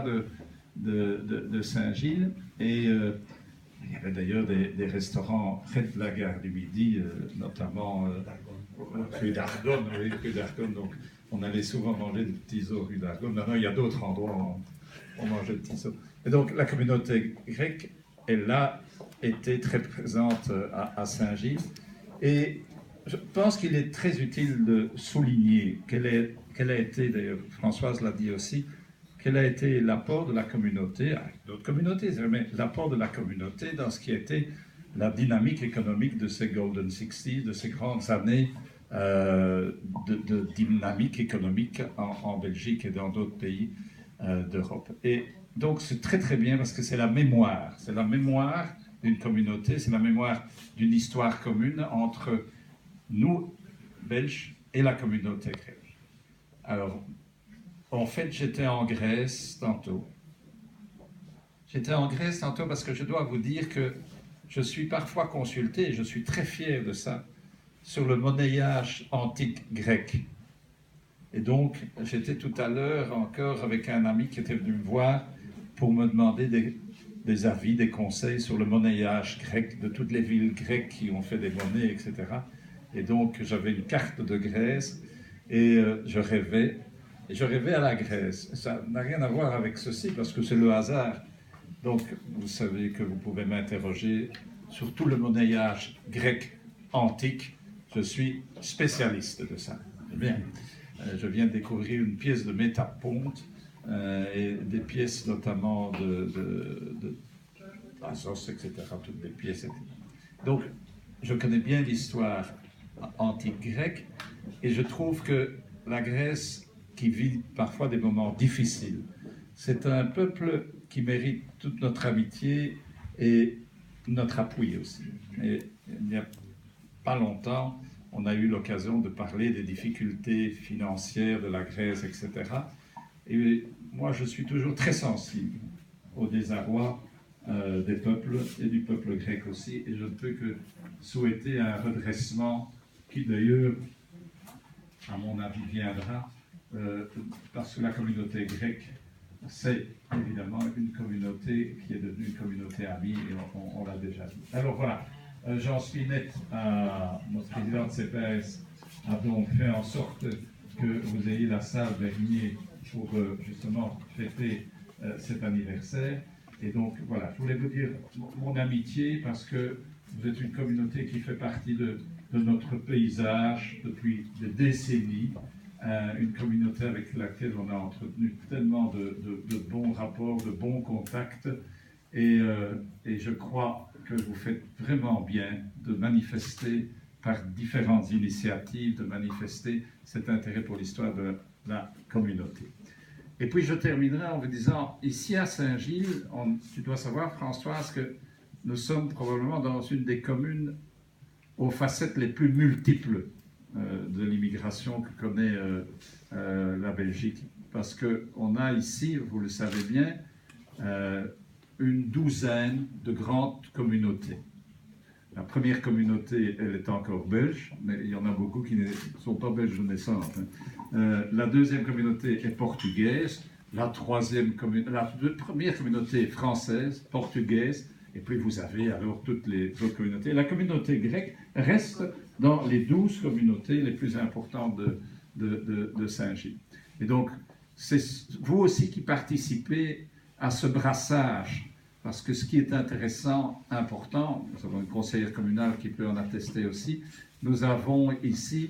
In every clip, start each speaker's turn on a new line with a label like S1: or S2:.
S1: de Saint-Gilles. Et il y avait d'ailleurs des restaurants près de la gare du Midi, notamment rue d'Argonne. Oui, rue d'Argonne. Donc on allait souvent manger des petits os rue d'Argonne. Maintenant, il y a d'autres endroits où on mangeait des petits os. Et donc la communauté grecque, elle a été très présente à Saint-Gilles. Et je pense qu'il est très utile de souligner quelle a été, d'ailleurs Françoise l'a dit aussi, quel a été l'apport de la communauté, avec d'autres communautés, mais l'apport de la communauté dans ce qui a été la dynamique économique de ces Golden 60s, de ces grandes années de dynamique économique en Belgique et dans d'autres pays d'Europe. Et donc c'est très très bien parce que c'est la mémoire d'une communauté, c'est la mémoire d'une histoire commune entre nous, Belges, et la communauté grecque. Alors, en fait, j'étais en Grèce tantôt. J'étais en Grèce tantôt parce que je dois vous dire que je suis parfois consulté, et je suis très fier de ça, sur le monnayage antique grec. Et donc, j'étais tout à l'heure encore avec un ami qui était venu me voir pour me demander des avis, des conseils sur le monnayage grec de toutes les villes grecques qui ont fait des monnaies, etc. Et donc, j'avais une carte de Grèce et je rêvais à la Grèce. Ça n'a rien à voir avec ceci parce que c'est le hasard. Donc, vous savez que vous pouvez m'interroger sur tout le monnayage grec antique. Je suis spécialiste de ça. Bien. Je viens de découvrir une pièce de Métaponte et des pièces notamment de Assos, etc. Toutes les pièces. Donc, je connais bien l'histoire antique grecque et je trouve que la Grèce, qui vit parfois des moments difficiles, c'est un peuple qui mérite toute notre amitié et notre appui aussi. Et il n'y a pas longtemps, on a eu l'occasion de parler des difficultés financières de la Grèce, etc. Et moi, je suis toujours très sensible au désarroi des peuples et du peuple grec aussi, et je ne peux que souhaiter un redressement qui d'ailleurs, à mon avis, viendra, parce que la communauté grecque, c'est évidemment une communauté qui est devenue une communauté amie, et on l'a déjà dit. Alors voilà, j'en suis net à notre président de CPS a donc fait en sorte que vous ayez la salle Bernier pour justement fêter cet anniversaire. Et donc voilà, je voulais vous dire mon amitié parce que vous êtes une communauté qui fait partie de notre paysage depuis des décennies, une communauté avec laquelle on a entretenu tellement de bons rapports, de bons contacts, et je crois que vous faites vraiment bien de manifester par différentes initiatives, de manifester cet intérêt pour l'histoire de la communauté. Et puis je terminerai en vous disant, ici à Saint-Gilles, tu dois savoir, Françoise, que nous sommes probablement dans une des communes aux facettes les plus multiples de l'immigration que connaît la Belgique. Parce qu'on a ici, vous le savez bien, une douzaine de grandes communautés. La première communauté, elle est encore belge, mais il y en a beaucoup qui ne sont pas belges de naissance. La deuxième communauté est portugaise, la première communauté est française, portugaise, et puis vous avez alors toutes les autres communautés. La communauté grecque reste dans les 12 communautés les plus importantes de Saint-Gilles. Et donc, c'est vous aussi qui participez à ce brassage, parce que ce qui est intéressant, important, nous avons une conseillère communale qui peut en attester aussi, nous avons ici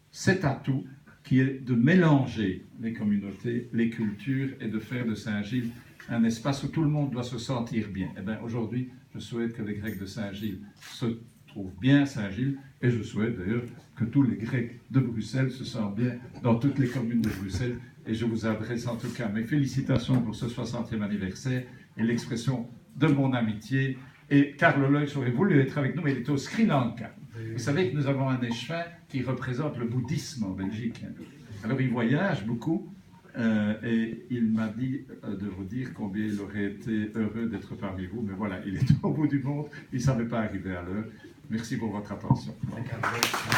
S1: cet atout qui est de mélanger les communautés, les cultures et de faire de Saint-Gilles un espace où tout le monde doit se sentir bien. Eh bien, aujourd'hui, je souhaite que les Grecs de Saint-Gilles se trouvent bien à Saint-Gilles et je souhaite d'ailleurs que tous les Grecs de Bruxelles se sentent bien dans toutes les communes de Bruxelles. Et je vous adresse en tout cas mes félicitations pour ce 60e anniversaire et l'expression de mon amitié. Et Carlo Loïs aurait voulu être avec nous, mais il est au Sri Lanka. Vous savez que nous avons un échevin qui représente le bouddhisme en Belgique. Alors il voyage beaucoup et il m'a dit de vous dire combien il aurait été heureux d'être parmi vous. Mais voilà, il est au bout du monde, il ne savait pas arriver à l'heure. Merci pour votre attention.